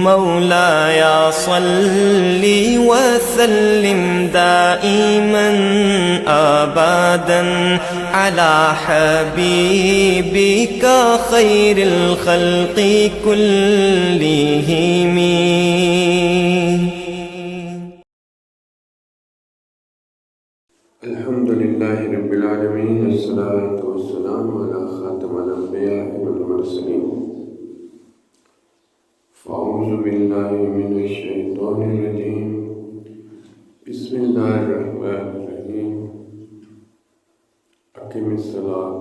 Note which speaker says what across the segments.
Speaker 1: مولاي صل وسلم دائما أبدا على حبيبك خير الخلق كلهم.
Speaker 2: الحمد لله رب العالمين، الصلاة والسلام على خاتم الأنبياء والمرسلين. فأعوذ بالله من الشيطان الرجيم، بسم الله الرحمن الرحيم. أقم الصلاة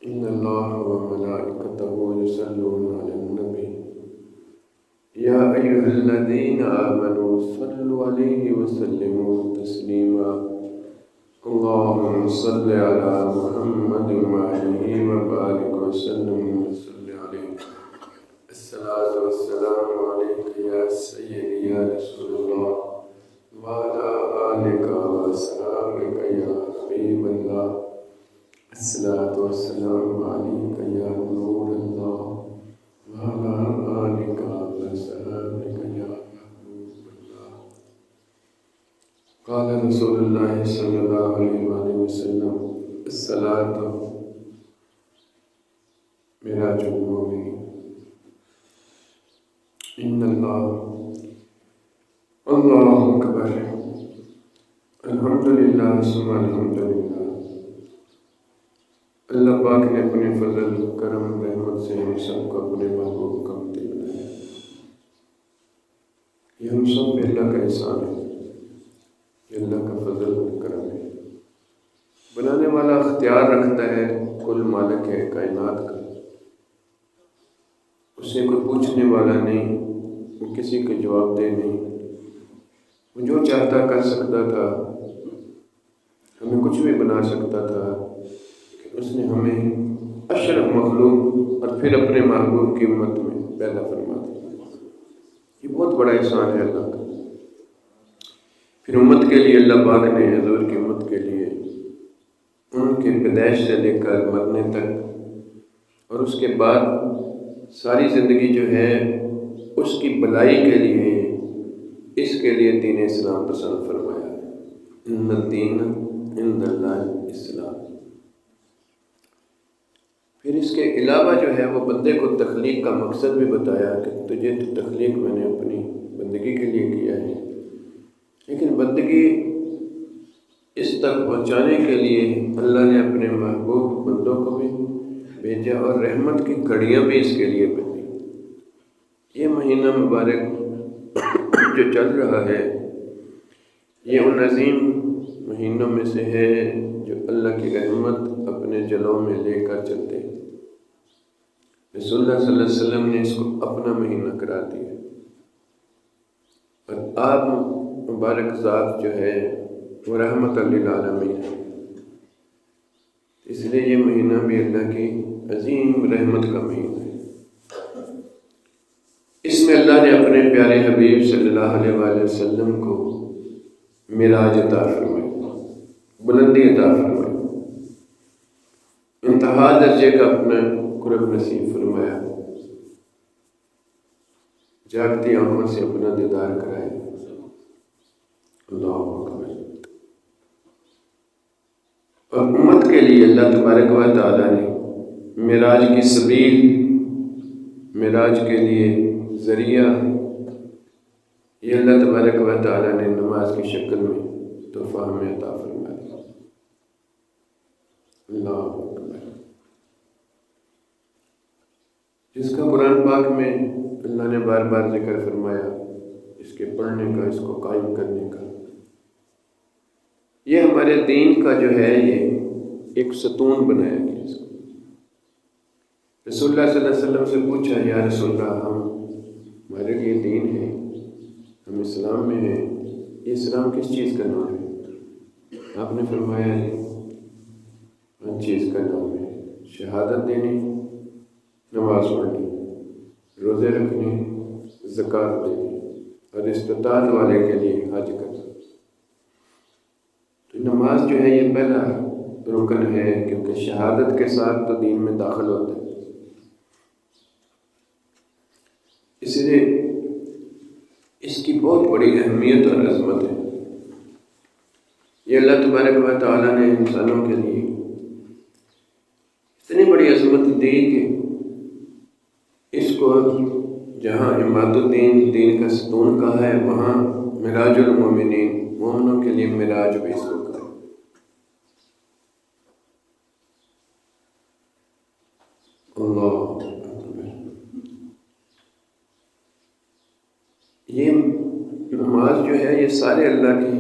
Speaker 2: إن الله وملائكته يصلون على النبي يا أيها الذين آمنوا صلوا عليه وسلموا تسليما. اللهم صل على محمد وآله وبارك وسلم وصل عليه. الصلاة والسلام عليك يا سيدي يا رسول الله وعلى آلك وأصحابك يا حبيب الله. الصلاة والسلام عليك يا نور الله وعلى آلك وأصحابك يا محبوب الله. قال رسول الله صلى الله عليه وسلم: الصلاة معراج المؤمن. إن الله أكبر. الحمد لله ثم الحمد لله. اللہ پاک نے اپنے فضل کرم رحمت سے ہم سب کو اپنے محبوب کا امتی بنایا. یہ ہم سب پہ اللہ کا احسان ہے، یہ اللہ کا فضل اور کرم ہے. بنانے والا اختیار رکھتا ہے، کل مالک ہے کائنات کا. اسے کوئی پوچھنے والا نہیں، وہ کسی کے جواب دہ نہیں. وہ جو چاہتا کر سکتا تھا، ہمیں کچھ بھی بنا سکتا تھا. اس نے ہمیں اشرف مخلوق اور پھر اپنے محبوب کی امت میں پیدا فرما دیا. یہ بہت بڑا احسان ہے اللہ کا. پھر امت کے لیے اللہ پاک نے حضور کی امت کے لیے ان کے پیدائش سے لے کر مرنے تک اور اس کے بعد ساری زندگی جو ہے اس کی بھلائی کے لیے، اس کے لیے دین اسلام پسند فرمایا ہے. ان الدین عند اللہ اسلام. پھر اس کے علاوہ جو ہے وہ بندے کو تخلیق کا مقصد بھی بتایا کہ تجھے تو تخلیق میں نے اپنی بندگی کے لیے کیا ہے، لیکن بندگی اس تک پہنچانے کے لیے اللہ نے اپنے محبوب بندوں کو بھی بھیجا اور رحمت کی گھڑیاں بھی اس کے لیے بھیجی. یہ مہینہ مبارک جو چل رہا ہے یہ ان عظیم مہینوں میں سے ہے جو اللہ کی رحمت اپنے جلوں میں لے کر چلتے ہیں. رسول اللہ صلی اللہ علیہ وسلم نے اس کو اپنا مہینہ قرار دیا، اور آپ مبارک ذات جو ہے وہ رحمت للعالمین ہے. اس لیے یہ مہینہ بھی اللہ کی عظیم رحمت کا مہینہ ہے. اس میں اللہ نے اپنے پیارے حبیب صلی اللہ علیہ وآلہ وسلم کو معراج عطا فرمائی، بلندی عطا فرمائی، انتہا درجے کا اپنا قرب نصیب فرمایا، جاگتی آنکھوں سے اپنا دیدار کرائے. اللہ اکبر. اور امت کے لیے اللہ تبارک و تعالیٰ نے معراج کی سبیل، معراج کے لیے ذریعہ، یہ اللہ تبارک و تعالیٰ نے نماز کی شکل میں تحفہ ہمیں عطا فرما دیا. اللہ اکبر. جس کا قرآن پاک میں اللہ نے بار بار ذکر فرمایا، اس کے پڑھنے کا، اس کو قائم کرنے کا. یہ ہمارے دین کا جو ہے یہ ایک ستون بنایا گیا. اس کو رسول اللہ صلی اللہ علیہ وسلم سے پوچھا، یا رسول اللہ، ہمارے لیے دین ہے، ہم اسلام میں ہیں، یہ اسلام کس چیز کا نام ہے؟ آپ نے فرمایا ہر چیز کا نام ہے شہادت دینی، نماز پڑھنی، روزے رکھنے، زکوٰۃ دینی، اور استطاعت والے کے لیے حج کرنا. تو نماز جو ہے یہ پہلا رکن ہے، کیونکہ شہادت کے ساتھ تو دین میں داخل ہوتا ہے. اس لیے اس کی بہت بڑی اہمیت اور عظمت ہے۔ یہ اللہ تبارک و تعالیٰ نے انسانوں کے لیے اتنی بڑی عظمت دی کہ اس کو جہاں عماد الدین دین کا ستون کہا ہے، وہاں معراج المومنین مومنوں کے لیے معراج بھی اس کو کہا ہے۔ اللہ اکبر۔ یہ نماز جو ہے یہ سارے اللہ کے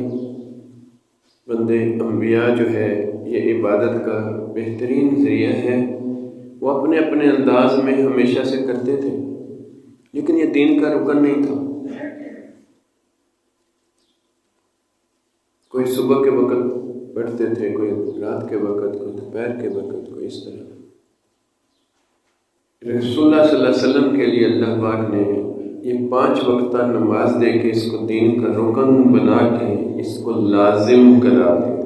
Speaker 2: بندے انبیاء جو ہے یہ عبادت کا بہترین ذریعہ ہے، وہ اپنے اپنے انداز میں ہمیشہ سے کرتے تھے، لیکن یہ دین کا رکن نہیں تھا۔ کوئی صبح کے وقت پڑھتے تھے، کوئی رات کے وقت، کوئی دوپہر کے وقت، کوئی اس طرح۔ رسول اللہ صلی اللہ علیہ وسلم کے لیے اللہ پاک نے یہ 5 وقتہ نماز دے کے اس کو دین کا رکن بنا کے اس کو لازم کرا دیا۔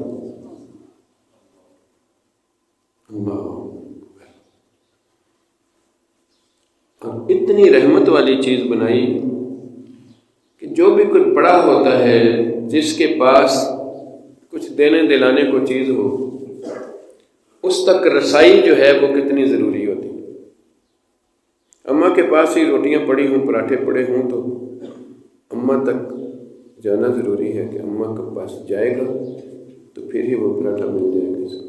Speaker 2: اللہ، اور اتنی رحمت والی چیز بنائی کہ جو بھی کوئی پڑا ہوتا ہے، جس کے پاس کچھ دینے دلانے کو چیز ہو، اس تک رسائی جو ہے وہ کتنی ضروری ہوتی ہے۔ اماں کے پاس ہی روٹیاں پڑی ہوں، پراٹھے پڑے ہوں تو اماں تک جانا ضروری ہے کہ اماں کے پاس جائے گا تو پھر ہی وہ پراٹھا مل جائے گا اس کو۔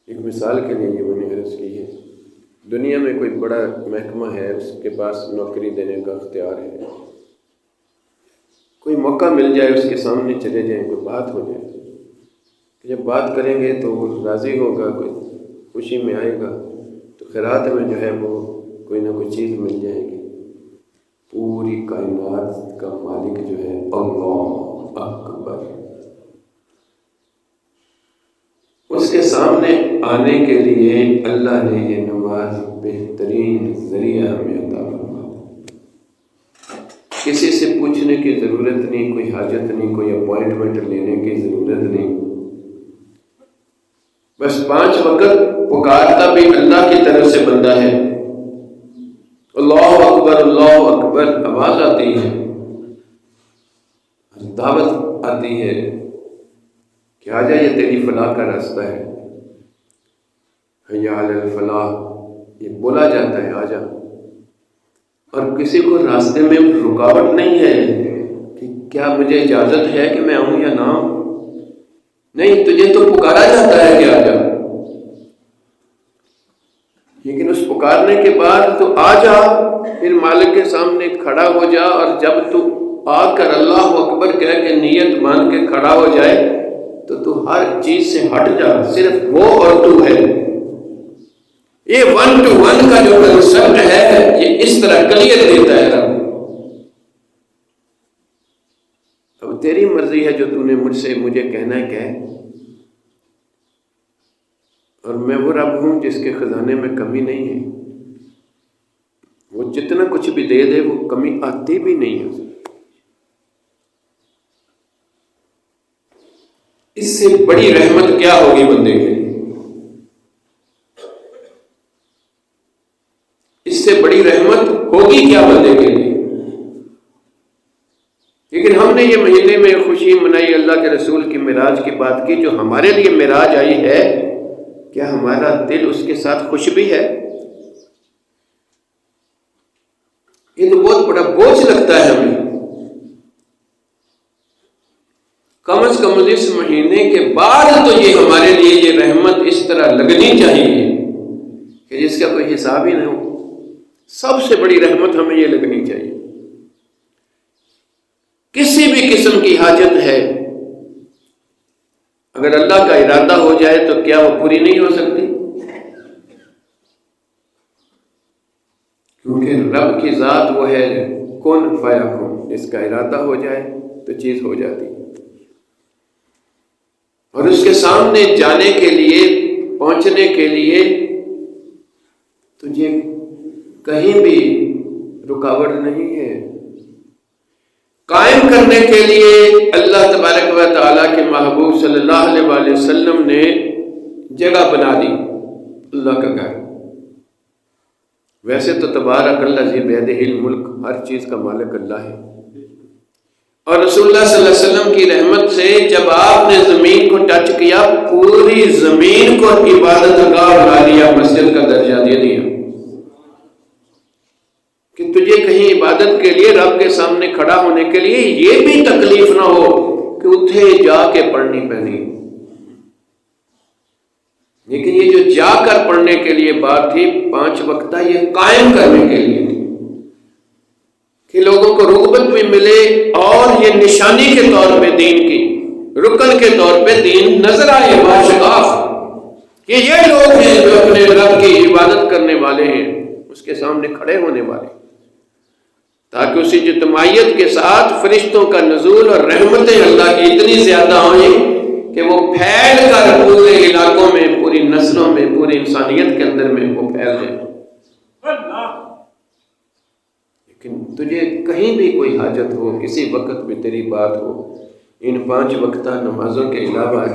Speaker 2: ایک مثال کے لیے یہ میں نے عرض کی ہے، دنیا میں کوئی بڑا محکمہ ہے، اس کے پاس نوکری دینے کا اختیار ہے، کوئی موقع مل جائے اس کے سامنے چلے جائیں، کوئی بات ہو جائے، جب بات کریں گے تو وہ راضی ہوگا، کوئی خوشی میں آئے گا تو خیرات میں جو ہے وہ کوئی نہ کوئی چیز مل جائے گی۔ پوری کائنات کا مالک جو ہے اللہ اکبر، اس کے سامنے آنے کے لیے اللہ نے یہ نماز بہترین ذریعہ ہمیں عطا فرمایا۔ کسی سے پوچھنے کی ضرورت نہیں، کوئی حاجت نہیں، کوئی اپوائنٹمنٹ لینے کی ضرورت نہیں، بس 5 وقت پکارتا بھی اللہ کی طرف سے بندہ ہے، اللہ اکبر آواز آتی ہے، دعوت آتی ہے کہ آجا یہ تیری فلاح کا راستہ ہے، حی علی الفلاح، یہ بولا جاتا ہے آجا، اور کسی کو راستے میں رکاوٹ نہیں ہے کہ کیا مجھے اجازت ہے کہ میں آؤں یا نہ آؤں، نہیں، تجھے تو پکارا جاتا ہے کہ آجا، لیکن اس پکارنے کے بعد تو آ جا، پھر مالک کے سامنے کھڑا ہو جا، اور جب تو آ کر اللہ اکبر کہہ کے نیت مان کے کھڑا ہو جائے تو ہر چیز سے ہٹ جا، صرف وہ اور تو ہے۔ یہ 1 to 1 کا جو کنسپٹ ہے یہ اس طرح کلیئر دیتا ہے رب۔ اب تیری مرضی ہے، جو تو نے مجھے کہنا ہے کہہ، اور میں وہ رب ہوں جس کے خزانے میں کمی نہیں ہے، وہ جتنا کچھ بھی دے دے وہ کمی آتی بھی نہیں ہے۔ اس سے بڑی رحمت کیا ہوگی بندے کے لیے؟ اس سے بڑی رحمت ہوگی کیا بندے کے لیے؟ لیکن ہم نے یہ مہینے میں خوشی منائی، اللہ کے رسول کی معراج کی بات کی، جو ہمارے لیے معراج آئی ہے، کیا ہمارا دل اس کے ساتھ خوش بھی ہے؟ یہ تو بہت بڑا بوجھ لگتا ہے ہمیں۔ کم از کم اس مہینے کے بعد تو یہ ہمارے لیے یہ رحمت اس طرح لگنی چاہیے کہ جس کا کوئی حساب ہی نہ ہو۔ سب سے بڑی رحمت ہمیں یہ لگنی چاہیے۔ کسی بھی قسم کی حاجت ہے، اگر اللہ کا ارادہ ہو جائے تو کیا وہ پوری نہیں ہو سکتی؟ کیونکہ رب کی ذات وہ ہے کن فیکون، جس کا ارادہ ہو جائے تو چیز ہو جاتی ہے۔ اور اس کے سامنے جانے کے لیے، پہنچنے کے لیے تجھے کہیں بھی رکاوٹ نہیں ہے۔ قائم کرنے کے لیے اللہ تبارک و تعالیٰ کے محبوب صلی اللہ علیہ وسلم نے جگہ بنا دی، اللہ کا گھر، ویسے تو تبارک اللہ ذی بیدہ الملک، ہر چیز کا مالک اللہ ہے، اور رسول اللہ صلی اللہ علیہ وسلم کی رحمت سے جب آپ نے زمین کو ٹچ کیا، پوری زمین کو عبادت گاہ بنا دیا، مسجد کا درجہ دے دیا، کہ تجھے کہیں عبادت کے لیے رب کے سامنے کھڑا ہونے کے لیے یہ بھی تکلیف نہ ہو کہ اتھے جا کے پڑھنی پڑنی۔ لیکن یہ جو جا کر پڑھنے کے لیے بات تھی 5 وقتہ، یہ قائم کرنے کے لیے تھی کہ لوگوں کو رغبت بھی ملے اور یہ نشانی کے طور پہ دین کی، رکن کے طور پہ دین نظر آئے باشگاف کہ یہ لوگ ہیں جو اپنے رب کی عبادت کرنے والے ہیں، اس کے سامنے کھڑے ہونے والے، تاکہ اسی اجتماعیت کے ساتھ فرشتوں کا نزول اور رحمتیں اللہ کی اتنی زیادہ ہوئیں کہ وہ پھیل کر پورے علاقوں میں، پوری نسلوں میں، پوری انسانیت کے اندر میں وہ پھیل جائے۔ لیکن تجھے کہیں بھی کوئی حاجت ہو، کسی وقت بھی تیری بات ہو، ان 5 وقتہ نمازوں کے علاوہ،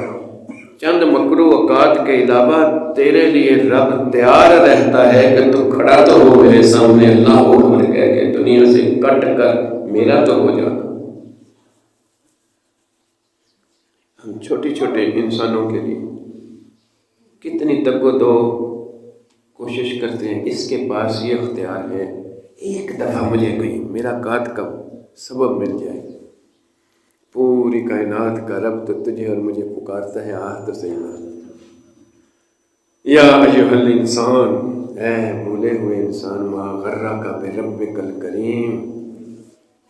Speaker 2: چند مکروہ اوقات کے علاوہ تیرے لیے رب تیار رہتا ہے کہ تو کھڑا تو ہو میرے سامنے، اللہ اکبر کہہ کے دنیا سے کٹ کر میرا تو ہو جانا۔ ہم چھوٹی چھوٹے انسانوں کے لیے کتنی تگ و دو کوشش کرتے ہیں، اس کے پاس یہ اختیار ہے، ایک دفعہ مجھے کہیں میراقات کا سبب مل جائے، پوری کائنات کا رب تو تجھے اور مجھے پکارتا ہے، آہ تو صحیح نا، یا ایھا الانسان، اے بھولے ہوئے انسان، ما غرک بربک الکریم،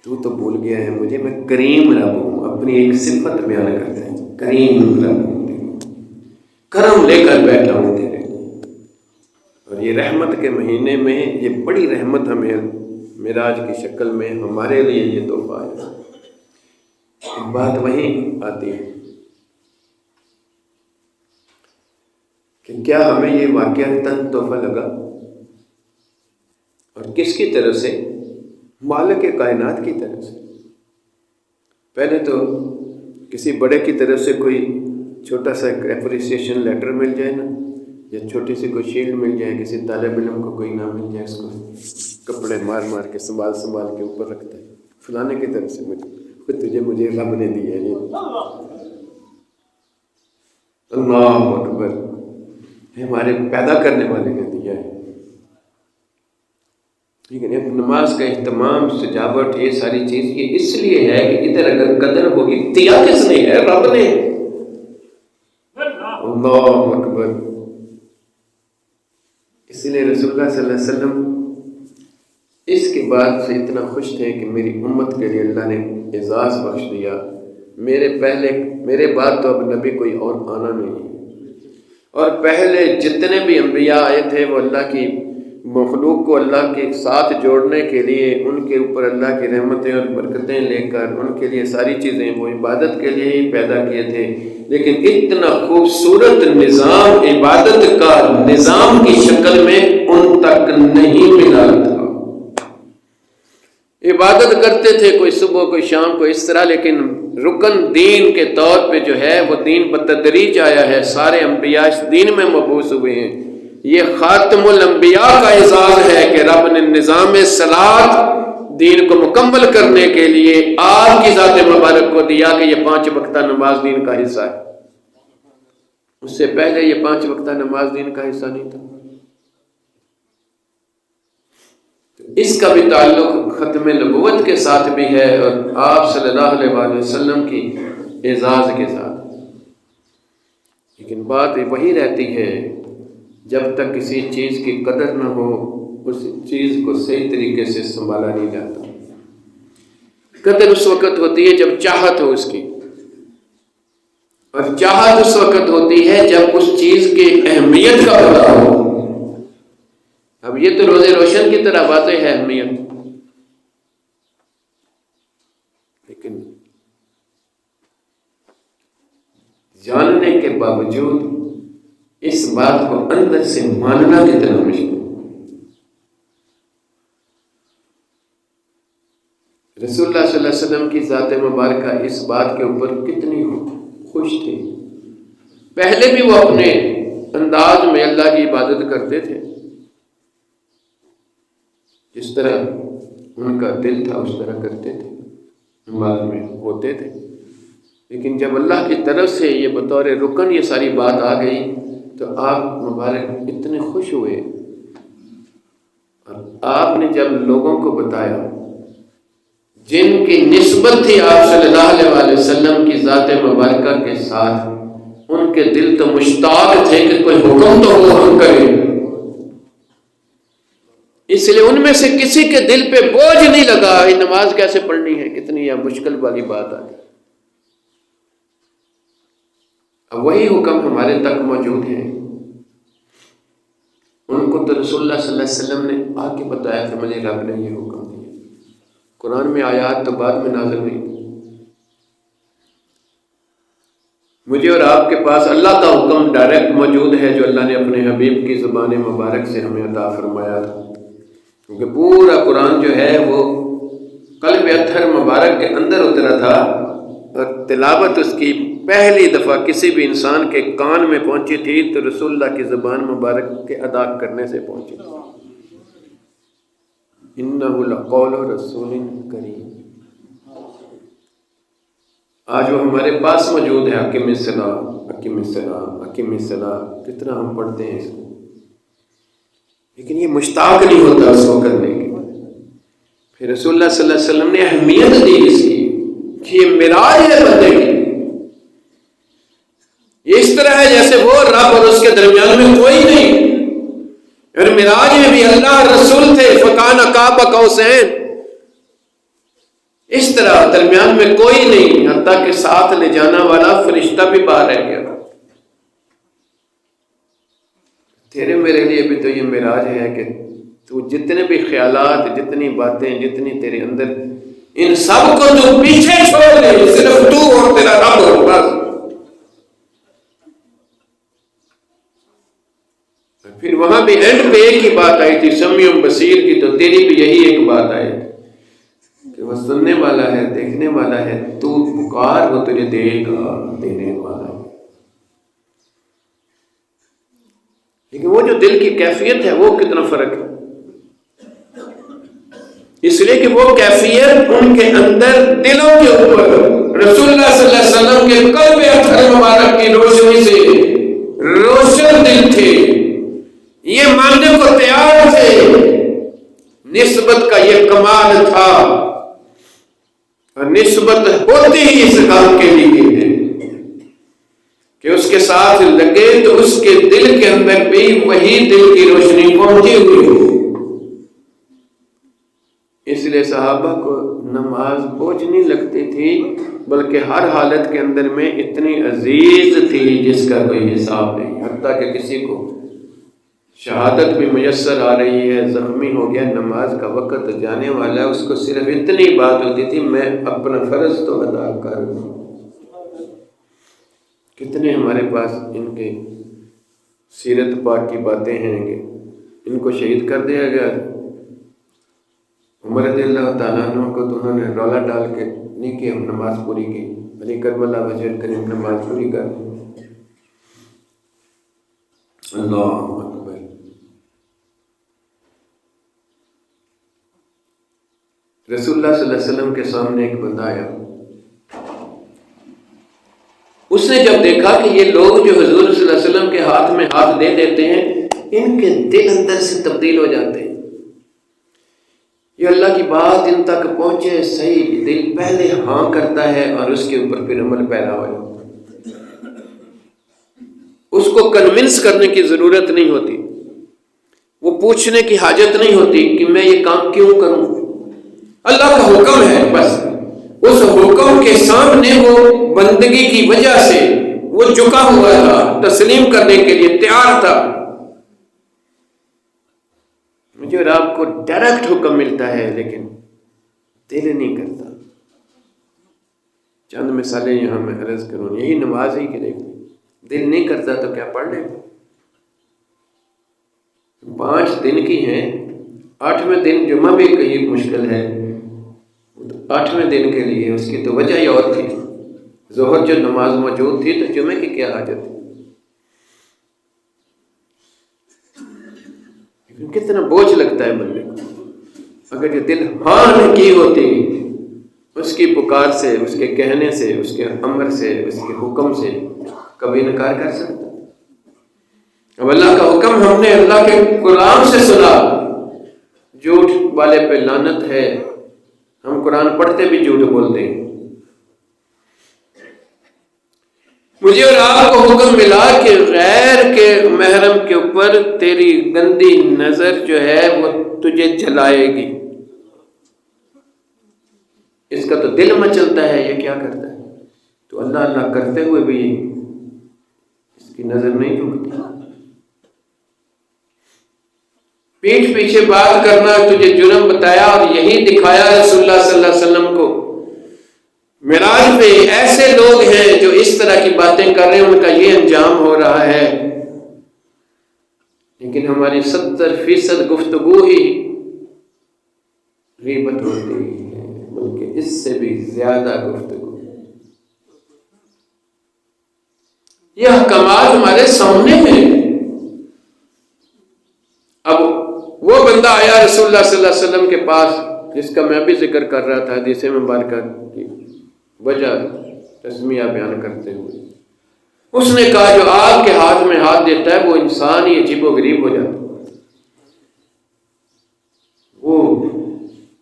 Speaker 2: تو بھول گیا ہے مجھے، میں کریم رب ہوں۔ اپنی ایک صفت بیان کرتے ہیں، کریم رب ہوں، کرم لے کر بیٹھا ہوں تیرے لیے۔ اور یہ رحمت کے مہینے میں یہ بڑی رحمت ہمیں معراج کی شکل میں ہمارے لیے یہ تحفہ ہے۔ بات وہیں آتی ہے کہ کیا ہمیں یہ واقعتاً تحفہ لگا، اور کس کی طرف سے؟ مالک کائنات کی طرف سے۔ پہلے تو کسی بڑے کی طرف سے کوئی چھوٹا سا اپریسیشن لیٹر مل جائے نا، یا چھوٹی سی کوئی شیلڈ مل جائے، کسی طالب علم کو کوئی نام مل جائے، اس کو کپڑے مار مار کے سنبھال کے اوپر رکھتا ہے، فلانے کی طرف سے مجھے رب نے دیا ہے۔ اللہ اکبر، ہمارے پیدا کرنے والے نے دیا ہے۔ لیکن اب نماز کا اہتمام، سجاوٹ، یہ ساری چیز یہ اس لیے ہے کہ ادھر اگر قدر ہوگی، دیا کس نے ہے؟ رب نے۔ اللہ اکبر۔ اسی لیے رسول اللہ صلی اللہ علیہ وسلم اس کے بعد سے اتنا خوش تھے کہ میری امت کے لیے اللہ نے اعزاز بخش دیا، میرے بعد تو اب نبی کوئی اور آنا نہیں، اور پہلے جتنے بھی انبیاء آئے تھے وہ اللہ کی مخلوق کو اللہ کے ساتھ جوڑنے کے لیے، ان کے اوپر اللہ کی رحمتیں اور برکتیں لے کر ان کے لیے ساری چیزیں وہ عبادت کے لیے ہی پیدا کیے تھے، لیکن اتنا خوبصورت نظام عبادت کا نظام کی شکل میں ان تک نہیں ملا تھا۔ عبادت کرتے تھے کوئی صبح کوئی شام کو اس طرح، لیکن رکن دین کے طور پہ جو ہے وہ دین بتدریج آیا ہے، سارے انبیاء اس دین میں مبعوث ہوئے ہیں۔ یہ خاتم الانبیاء کا اعزاز ہے کہ رب نے نظام صلاۃ دین کو مکمل کرنے کے لیے آپ کی ذات مبارک کو دیا کہ یہ 5 وقتہ نماز دین کا حصہ ہے۔ اس سے پہلے یہ 5 وقتہ نماز دین کا حصہ نہیں تھا۔ اس کا بھی تعلق ختم نبوت کے ساتھ بھی ہے، اور آپ صلی اللہ علیہ وآلہ وسلم کی اعزاز کے ساتھ۔ لیکن بات وہی رہتی ہے، جب تک کسی چیز کی قدر نہ ہو اس چیز کو صحیح طریقے سے سنبھالا نہیں جاتا۔ قدر اس وقت ہوتی ہے جب چاہت ہو اس کی، اور چاہت اس وقت ہوتی ہے جب اس چیز کی اہمیت کا پتہ ہو۔ اب یہ تو روز روشن کی طرح واضح ہے اہمیت، لیکن جاننے کے باوجود اس بات کو اندر سے ماننا کتنا مشکل۔ رسول اللہ صلی اللہ علیہ وسلم کی ذات مبارکہ اس بات کے اوپر کتنی خوش تھی۔ پہلے بھی وہ اپنے انداز میں اللہ کی عبادت کرتے تھے، جس طرح ان کا دل تھا اس طرح کرتے تھے، نماز میں ہوتے تھے۔ لیکن جب اللہ کی طرف سے یہ بطور رکن یہ ساری بات آ گئی تو آپ مبارک اتنے خوش ہوئے، اور آپ نے جب لوگوں کو بتایا جن کی نسبت تھی آپ صلی اللہ علیہ وسلم کی ذات مبارکہ کے ساتھ، ان کے دل تو مشتاق تھے کہ کوئی حکم تو وہ ہم کریں۔ اس لیے ان میں سے کسی کے دل پہ بوجھ نہیں لگا یہ نماز کیسے پڑھنی ہے، کتنی یہ مشکل والی بات آ گئی۔ اب وہی حکم ہمارے تک موجود ہیں، ان کو تو رسول اللہ صلی اللہ علیہ وسلم نے آ کے بتایا کہ مجھے رب نے یہ حکم دیا۔ قرآن میں آیات تو بعد میں نازل ہوئی، مجھے اور آپ کے پاس اللہ کا حکم ڈائریکٹ موجود ہے جو اللہ نے اپنے حبیب کی زبان مبارک سے ہمیں عطا فرمایا تھا، کیونکہ پورا قرآن جو ہے وہ قلب اطہر مبارک کے اندر اترا تھا، اور تلاوت اس کی پہلی دفعہ کسی بھی انسان کے کان میں پہنچی تھی تو رسول اللہ کی زبان مبارک کے ادا کرنے سے پہنچی تھی۔ اِنَّهُ لَقَوْلُ رَسُولٍ کریم، آج وہ ہمارے پاس موجود ہے۔ اقیم الصلاۃ، اقیم الصلاۃ، اقیم الصلاۃ، کتنا ہم پڑھتے ہیں اس کو، لیکن یہ مشتاق نہیں ہوتا اس کو کرنے کی۔ پھر رسول اللہ صلی اللہ علیہ وسلم نے اہمیت دی اس کی کہ یہ معراج ہے بندے کی، یہ اس طرح ہے جیسے وہ رب اور اس کے درمیان میں کوئی نہیں، اور معراج میں بھی اللہ رسول تھے، فکان قاب قوسین، اس طرح درمیان میں کوئی نہیں، حتیٰ کہ ساتھ لے جانا والا فرشتہ بھی باہر رہ گیا تھا۔ تیرے میرے لیے بھی تو یہ معراج ہے کہ تو جتنے بھی خیالات، جتنی باتیں، جتنی تیرے اندر، ان سب کو تو پیچھے چھوڑ دے، صرف تو اور تیرا رب ہو بس۔ پھر وہاں بھی اینڈ پہ ایک ہی بات آئی تھی، سمیع بصیر کی، تو تیری بھی یہی ایک بات آئی کہ وہ سننے والا ہے، دیکھنے والا ہے، تو پکار وہ تجھے دے گا، دینے والا ہے۔ لیکن وہ جو دل کی کیفیت ہے وہ کتنا فرق ہے، اس لیے کہ وہ کیفیت ان کے اندر دلوں کے اوپر رسول اللہ صلی اللہ علیہ وسلم کے قلب اطہر مبارک کی روشنی سے روشن دل تھے، یہ ماننے کو تیار تھے، نسبت کا یہ کمال تھا، اور نسبت ہوتی ہی اس کام کے لیے ہے کہ اس کے ساتھ لگے تو اس کے دل کے اندر بھی وہی دل کی روشنی پہنچی ہوئی ہو۔ اس لیے صحابہ کو نماز بوجھ نہیں لگتی تھی، بلکہ ہر حالت کے اندر میں اتنی عزیز تھی جس کا کوئی حساب نہیں، حتیٰ کہ کسی کو شہادت بھی میسر آ رہی ہے، زخمی ہو گیا، نماز کا وقت جانے والا ہے، اس کو صرف اتنی بات ہوتی تھی میں اپنا فرض تو ادا کر دوں۔ کتنے ہمارے پاس ان کے سیرت پاک کی باتیں ہیں کہ ان کو شہید کر دیا گیا، عمر رضی اللہ تعالیٰ عنہ کو تو انہوں نے رولا ڈال کے نہیں کہ ہم نماز پوری کی، علی کربلا وجہ کریم نماز پوری کر دی۔ اللہ اکبر۔ رسول اللہ صلی اللہ علیہ وسلم کے سامنے ایک بندہ آیا، اس نے جب دیکھا کہ یہ لوگ جو حضور صلی اللہ علیہ وسلم کے ہاتھ میں ہاتھ دے دیتے ہیں، ان کے دل اندر سے تبدیل ہو جاتے ہیں، یہ اللہ کی بات ان تک پہنچے صحیح، دل پہلے ہاں کرتا ہے اور اس کے اوپر پھر عمل پیدا ہو جاتا ہے، اس کو کنونس کرنے کی ضرورت نہیں ہوتی، وہ پوچھنے کی حاجت نہیں ہوتی کہ میں یہ کام کیوں کروں، اللہ کا حکم ہے، بس اس حکم کے سامنے وہ بندگی کی وجہ سے وہ جھکا ہوا تھا، تسلیم کرنے کے لیے تیار تھا۔ مجھے اور آپ کو ڈائریکٹ حکم ملتا ہے لیکن دل نہیں کرتا۔ چند مثالیں یہاں میں عرض کروں، یہی نماز ہی کرے گی، دل نہیں کرتا تو کیا پڑھ لے گا؟ 5 دن کی ہیں، 8ویں دن جمعہ بھی کہیں مشکل ہے، 8ویں دن کے لیے اس کی تو وجہ ہی اور تھی، ظہر جو نماز موجود تھی تو جمعے کی کیا حاجت تھی؟ کتنا بوجھ لگتا ہے بندے کو، اگر یہ دل ہاں نہ کی ہوتی اس کی پکار سے، اس کے کہنے سے، اس کے امر سے، اس کے حکم سے، کبھی انکار کر سکتا؟ اب اللہ کا حکم ہم نے اللہ کے قرآن سے سنا، جھوٹ والے پہ لعنت ہے، ہم قرآن پڑھتے بھی جھوٹ بولتے ہیں۔ مجھے اور آپ کو حکم ملا کہ غیر کے محرم کے اوپر تیری گندی نظر جو ہے وہ تجھے جلائے گی۔ اس کا تو دل مچلتا ہے، یہ کیا کرتا ہے؟ تو اللہ اللہ کرتے ہوئے بھی اس کی نظر نہیں جھکتی۔ پیٹھ پیچھے بات کرنا تجھے جرم بتایا اور یہی دکھایا رسول اللہ صلی اللہ علیہ وسلم کو۔ معراج پہ ایسے لوگ ہیں جو اس طرح کی باتیں کر رہے ہیں، ان کا یہ انجام ہو رہا ہے، لیکن ہماری 70% گفتگو ہی غیبت ہوتی ہے، بلکہ اس سے بھی زیادہ گفتگو۔ یہ احکامات ہمارے سامنے ہیں۔ اب وہ بندہ آیا رسول اللہ صلی اللہ علیہ وسلم کے پاس، جس کا میں بھی ذکر کر رہا تھا حدیث مبارکہ کی وجہ تسمیہ بیان کرتے ہوئے، اس نے کہا جو آپ کے ہاتھ میں ہاتھ دیتا ہے وہ انسان ہی عجیب و غریب ہو جاتا ہے، وہ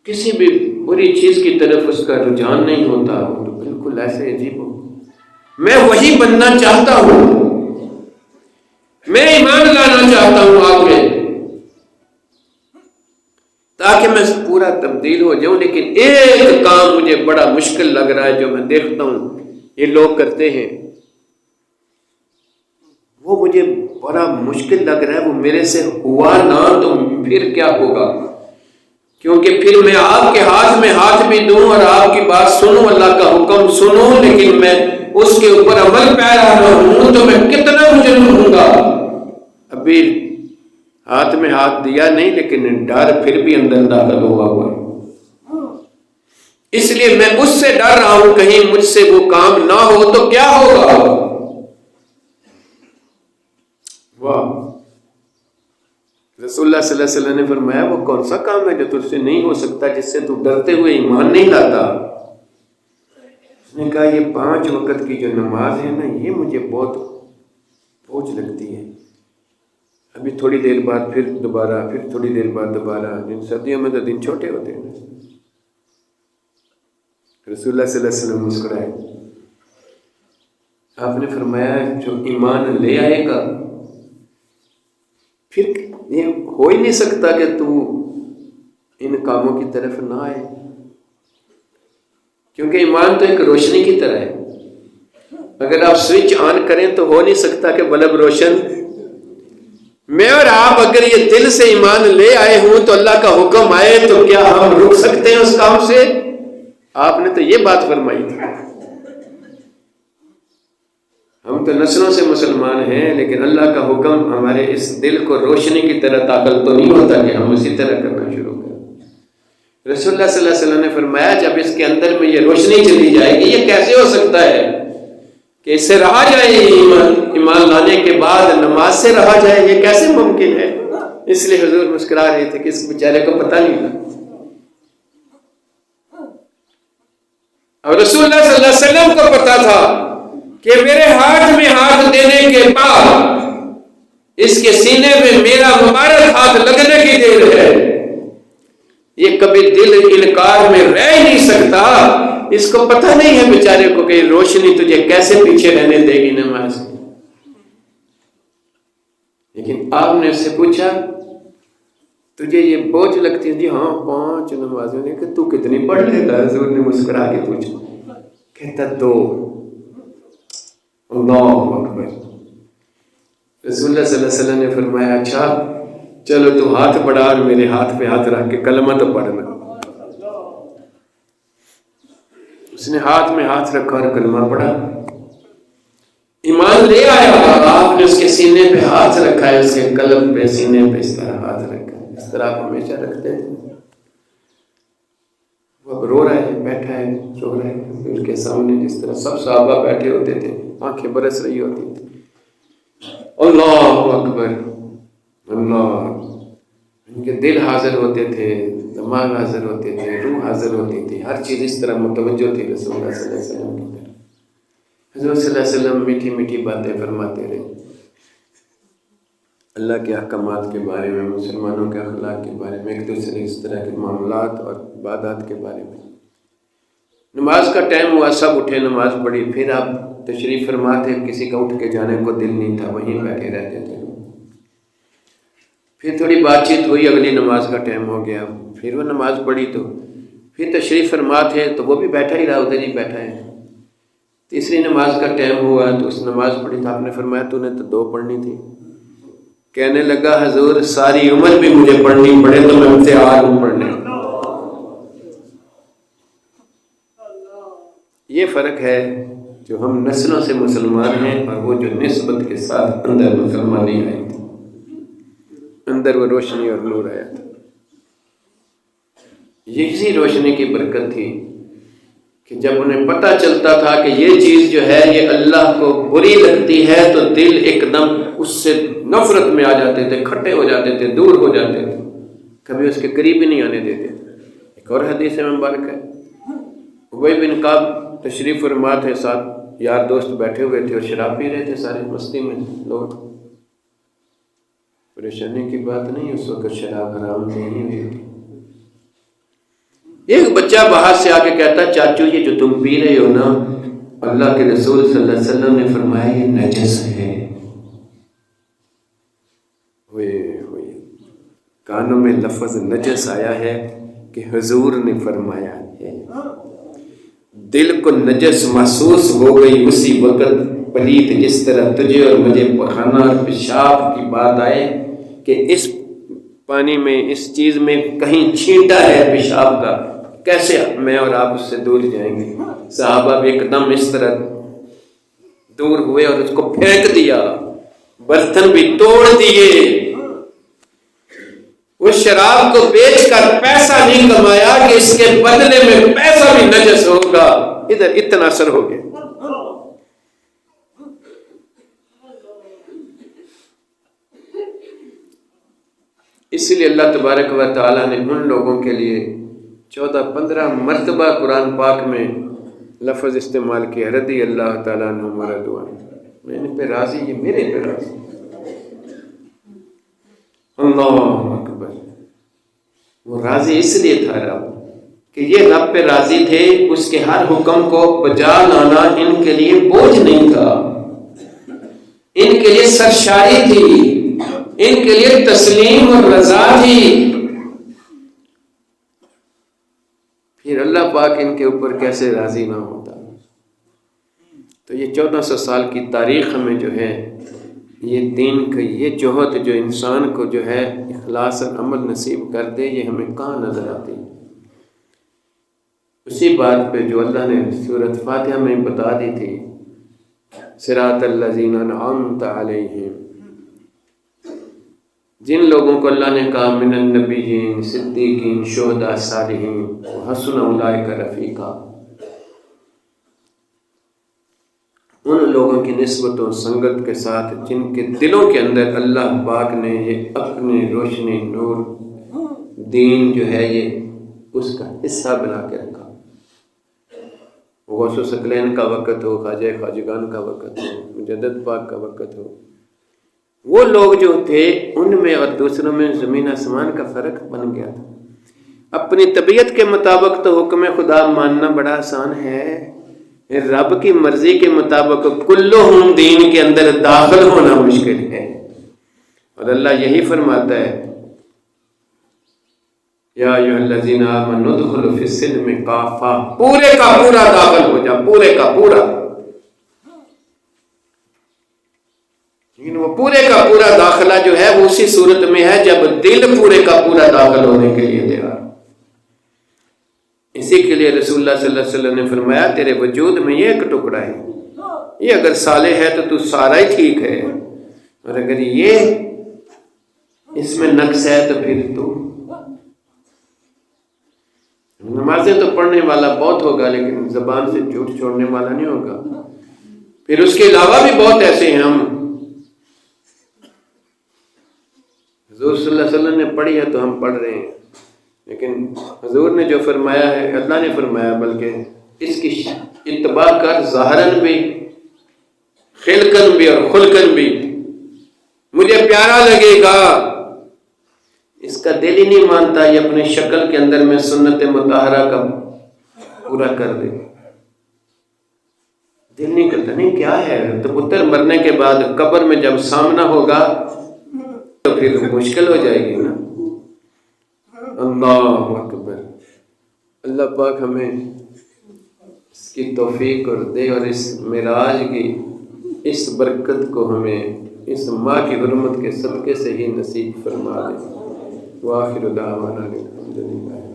Speaker 2: کسی بھی بری چیز کی طرف اس کا رجحان نہیں ہوتا، وہ تو بالکل ایسے عجیب ہو۔ میں وہی بننا چاہتا ہوں، میں ایمان لانا چاہتا ہوں آپ پہ، تاکہ میں پورا تبدیل ہو جاؤں، لیکن ایک کام مجھے بڑا مشکل لگ رہا ہے جو میں دیکھتا ہوں یہ لوگ کرتے ہیں، وہ مجھے بڑا مشکل لگ رہا ہے، وہ میرے سے ہوا نہ تو پھر کیا ہوگا؟ کیونکہ پھر میں آپ کے ہاتھ میں ہاتھ بھی دوں اور آپ کی بات سنوں، اللہ کا حکم سنوں، لیکن میں اس کے اوپر عمل پیرا نہ ہوں تو میں کتنا مجرم ہوں گا۔ ابھی ہاتھ میں ہاتھ دیا نہیں، لیکن ڈر پھر بھی اندر داخل ہوا ہوا ہے، اس لیے میں اس سے ڈر رہا ہوں کہیں مجھ سے وہ کام نہ ہو تو کیا ہوگا۔ واہ! رسول اللہ صلی اللہ علیہ وسلم نے فرمایا وہ کون سا کام ہے جو تجھ سے نہیں ہو سکتا، جس سے تو ڈرتے ہوئے ایمان نہیں لاتا؟ اس نے کہا یہ 5 وقت کی جو نماز ہے نا، یہ مجھے بہت بوجھ لگتی ہے، ابھی تھوڑی دیر بعد پھر دوبارہ، پھر تھوڑی دیر بعد دوبارہ۔ دن سردیوں میں تو دن چھوٹے ہوتے ہیں۔ رسول اللہ صلی اللہ علیہ وسلم مسکرائے، آپ نے فرمایا جو ایمان لے آئے گا پھر یہ ہو ہی نہیں سکتا کہ تو ان کاموں کی طرف نہ آئے، کیونکہ ایمان تو ایک روشنی کی طرح ہے، اگر آپ سوئچ آن کریں تو ہو نہیں سکتا کہ بلب روشن۔ میں اور آپ اگر یہ دل سے ایمان لے آئے ہوں تو اللہ کا حکم آئے تو کیا ہم رک سکتے ہیں اس کام سے؟ آپ نے تو یہ بات فرمائی تھی۔ ہم تو نسلوں سے مسلمان ہیں، لیکن اللہ کا حکم ہمارے اس دل کو روشنی کی طرح داخل تو نہیں ہوتا کہ ہم اسی طرح کرنا شروع کریں۔ رسول اللہ صلی اللہ علیہ وسلم نے فرمایا جب اس کے اندر میں یہ روشنی چلی جائے گی، یہ کیسے ہو سکتا ہے کہ اس سے رہا جائے، ایمان لانے کے بعد نماز سے رہا جائے، یہ کیسے ممکن ہے؟ اس لیے حضور مسکرا رہے تھے کہ اس بیچارے کو پتہ نہیں تھا۔ اور رسول اللہ صلی اللہ علیہ وسلم کو پتا تھا کہ میرے ہاتھ میں ہاتھ دینے کے بعد اس کے سینے میں میرا مبارک ہاتھ لگنے کی دیر ہے، یہ کبھی دل انکار میں رہ نہیں سکتا۔ اس کو پتہ نہیں ہے بیچارے کو کہ روشنی تجھے کیسے پیچھے رہنے دے گی نماز، لیکن آپ نے اس سے پوچھا تجھے یہ بوجھ لگتی ہے؟ جی ہاں 5 نمازیں، لیکن تو کتنی پڑھ لیتا؟ حضور نے مسکرا کے پوچھا، کہتا 2۔ اللہ اکبر! رسول اللہ صلی اللہ علیہ وسلم نے فرمایا اچھا چلو تو ہاتھ بڑھا اور میرے ہاتھ پہ ہاتھ رکھ کے کلمہ تو پڑھنا۔ اس نے ہاتھ میں ہاتھ رکھا اور کلمہ پڑھا، ایمان لے آیا۔ آپ نے اس کے سینے پہ ہاتھ رکھا ہے، اس کے قلب پہ، سینے پہ اس طرح ہاتھ رکھا ہے، اس طرح آپ ہمیشہ رکھتے ہیں۔ وہ رو رہا ہے، بیٹھا ہے، رو رہا ہے، اس کے سامنے جس طرح سب صحابہ بیٹھے ہوتے تھے، آنکھیں برس رہی ہوتی تھی۔ اللہ اکبر! اللہ! ان کے دل حاضر ہوتے تھے، دماغ حاضر ہوتے تھے، روح حاضر ہوتی تھی، ہر چیز اس طرح متوجہ تھی رسول اللہ صلی اللہ علیہ وسلم کی طرف۔ حضور صلی اللہ علیہ وسلم میٹھی میٹھی باتیں فرماتے رہے، اللہ کے احکامات کے بارے میں، مسلمانوں کے اخلاق کے بارے میں، ایک دوسرے اس طرح کے معاملات اور عبادات کے بارے میں۔ نماز کا ٹائم ہوا، سب اٹھے، نماز پڑھی، پھر آپ تشریف فرما تھے، کسی کا اٹھ کے جانے کو دل نہیں تھا، وہیں بیٹھے رہتے تھے۔ پھر تھوڑی بات چیت ہوئی، اگلی نماز کا ٹائم ہو گیا، پھر وہ نماز پڑھی تو پھر تشریف فرما تھے تو وہ بھی بیٹھا ہی رہا، ادھر ہی بیٹھا ہے۔ تیسری نماز کا ٹائم ہوا تو اس نماز پڑھی تو آپ نے فرمایا تو نے تو 2 پڑھنی تھی۔ کہنے لگا حضور ساری عمر بھی مجھے پڑھنی پڑے تو میں ان سے آج ہوں پڑھنے۔ یہ فرق ہے جو ہم نسلوں سے مسلمان ہیں اور وہ جو نسبت کے ساتھ اندر مسلمانی آئی تھی، اندر وہ روشنی اور نور آیا تھا۔ یہی روشنی کی برکت تھی کہ جب انہیں پتہ چلتا تھا کہ یہ چیز جو ہے یہ اللہ کو بری لگتی ہے تو دل ایک دم اس سے نفرت میں آ جاتے تھے، کھٹے ہو جاتے تھے، دور ہو جاتے تھے، کبھی اس کے قریب ہی نہیں آنے دیتے تھے۔ ایک اور حدیث مبارک ہے، ابی بن کعب تشریف فرما تھے، ساتھ یار دوست بیٹھے ہوئے تھے اور شراب پی رہے تھے، سارے مستی میں لوگ۔ پریشانی کی بات نہیں، اس وقت شراب حرام نہیں ہوئی تھی۔ ایک بچہ باہر سے آ کے کہتا چاچو یہ جو تم پی رہے ہو نا، اللہ کے رسول صلی اللہ علیہ وسلم نے فرمایا یہ نجس ہے۔ ہوئے کانوں میں لفظ نجس آیا ہے کہ حضور نے فرمایا ہے، دل کو نجس محسوس ہو گئی اسی وقت پلید، جس طرح تجھے اور مجھے پخانہ اور پیشاب کی بات آئے کہ اس پانی میں، اس چیز میں کہیں چھینٹا ہے پیشاب کا، کیسے میں اور آپ اس سے دور جائیں گے؟ صحابہ بھی ایک دم اس طرح دور ہوئے اور اس کو پھینک دیا، برتن بھی توڑ دیے۔ اس شراب کو بیچ کر پیسہ نہیں کمایا کہ اس کے بدلے میں پیسہ بھی نجس ہوگا، ادھر اتنا اثر ہو گیا۔ اس لیے اللہ تبارک و تعالیٰ نے ان لوگوں کے لیے 14-15 مرتبہ قرآن پاک میں لفظ استعمال کیا، رضی اللہ تعالیٰ عنہم ورضوا عنہ، میں ان پہ راضی، یہ میرے پہ راضی۔ اللہ اکبر، وہ راضی اس لیے تھا رب کہ یہ رب پہ راضی تھے، اس کے ہر حکم کو بجا لانا ان کے لیے بوجھ نہیں تھا، ان کے لیے سرشاری تھی، ان کے لیے تسلیم اور رضا تھی۔ پھر اللہ پاک ان کے اوپر کیسے راضی نہ ہوتا؟ تو یہ 1400 سال کی تاریخ میں جو ہے یہ دین کا یہ جوہد جو انسان کو جو ہے اخلاص اور عمل نصیب کر دے، یہ ہمیں کہاں نظر آتی؟ اسی بات پہ جو اللہ نے سورۃ فاتحہ میں بتا دی تھی، صراط الذین انعمت علیہم، جن لوگوں کو اللہ نے کہا من النبیین، صدیقین، شہداء، صالحین، وحسن اولئک رفیقا، ان لوگوں کی نسبت و سنگت کے ساتھ جن کے دلوں کے اندر اللہ پاک نے یہ اپنی روشنی، نور، دین جو ہے یہ اس کا حصہ بنا کے رکھا۔ غوث و ثقلین کا وقت ہو، خواجہ خواجگان کا وقت ہو، مجدد پاک کا وقت ہو، وہ لوگ جو تھے ان میں اور دوسروں میں زمین آسمان کا فرق بن گیا تھا۔ اپنی طبیعت کے مطابق تو حکم خدا ماننا بڑا آسان ہے، رب کی مرضی کے مطابق کلہم دین کے اندر داخل ہونا مشکل ہے۔ اور اللہ یہی فرماتا ہے یا ایھا الذین آمنوا ادخلوا فی السلم کافہ، پورے کا پورا داخل ہو جا، پورے کا پورا۔ لیکن وہ پورے کا پورا داخلہ جو ہے وہ اسی صورت میں ہے جب دل پورے کا پورا داخل ہونے کے لیے تیار۔ اسی کے لیے رسول اللہ صلی اللہ علیہ وسلم نے فرمایا تیرے وجود میں یہ ایک ٹکڑا ہے، یہ اگر صالح ہے تو سارا ہی ٹھیک ہے، اور اگر یہ اس میں نقص ہے تو پھر تو نمازیں تو پڑھنے والا بہت ہوگا لیکن زبان سے جھوٹ چھوڑنے والا نہیں ہوگا۔ پھر اس کے علاوہ بھی بہت ایسے ہیں، ہم حضور صلی اللہ علیہ وسلم نے پڑھی ہے تو ہم پڑھ رہے ہیں، لیکن حضور نے جو فرمایا ہے، اللہ نے فرمایا، بلکہ اس کی اتباع کر، ظاہراً بھی، خلقاً بھی اور خلقاً بھی، مجھے پیارا لگے گا۔ اس کا دل ہی نہیں مانتا یہ اپنے شکل کے اندر میں سنت مطہرہ کا پورا کر دے، دل نہیں کرتا، نہیں کیا ہے، تو پتر مرنے کے بعد قبر میں جب سامنا ہوگا تو پھر مشکل ہو جائے گی نا۔ اللہ اکبر، اللہ پاک ہمیں اس کی توفیق اور دے، اور اس معراج کی اس برکت کو ہمیں اس ماہ کی حرمت کے صدقے سے ہی نصیب فرما دے۔ وآخر دعوانا الحمدللہ۔